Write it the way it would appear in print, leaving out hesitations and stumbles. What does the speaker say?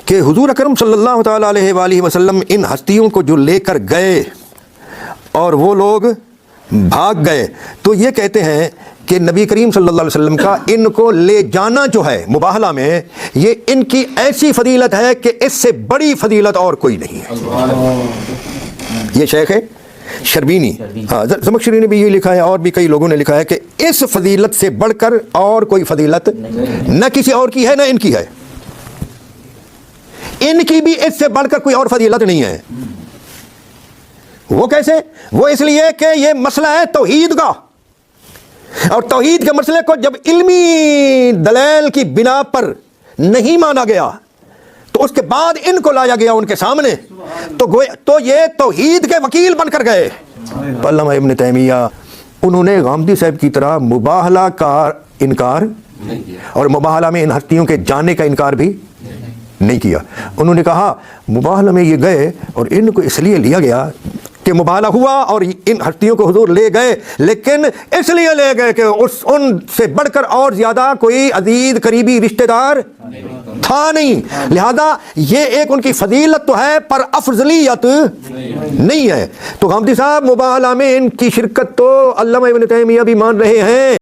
کہ حضور اکرم صلی اللہ تعالیٰ علیہ وآلہ وسلم ان ہستیوں کو جو لے کر گئے اور وہ لوگ بھاگ گئے، تو یہ کہتے ہیں کہ نبی کریم صلی اللہ علیہ وسلم کا ان کو لے جانا جو ہے مباہلہ میں، یہ ان کی ایسی فضیلت ہے کہ اس سے بڑی فضیلت اور کوئی نہیں ہے۔ یہ شیخ ہے شربینی، زمخشری نے بھی یہ لکھا ہے اور بھی کئی لوگوں نے لکھا ہے کہ اس فضیلت سے بڑھ کر اور کوئی فضیلت نہ کسی اور کی ہے نہ ان کی ہے، ان کی بھی اس سے بڑھ کر کوئی اور فضیلت نہیں ہے۔ وہ کیسے؟ وہ اس لیے کہ یہ مسئلہ ہے توحید کا، اور توحید کے مسئلے کو جب علمی دلائل کی بنا پر نہیں مانا گیا تو اس کے بعد ان کو لایا گیا ان کے سامنے، تو یہ توحید کے وکیل بن کر گئے۔ علامہ ابن تیمیہ انہوں نے غامدی صاحب کی طرح مباہلہ کا انکار اور مباہلہ میں ان ہستیوں کے جانے کا انکار بھی نہیں کیا۔ انہوں نے کہا مباہلہ میں یہ گئے اور ان کو اس لیے لیا گیا کہ مباہلہ ہوا اور ان ہستیوں کو حضور لے گئے، لیکن اس لیے لے گئے کہ ان سے بڑھ کر اور زیادہ کوئی عزیز قریبی رشتہ دار تھا نہیں، لہذا یہ ایک ان کی فضیلت تو ہے پر افضلیت نہیں ہے۔ تو غامدی صاحب مباہلہ میں ان کی شرکت تو علامہ ابن تیمیہ بھی مان رہے ہیں۔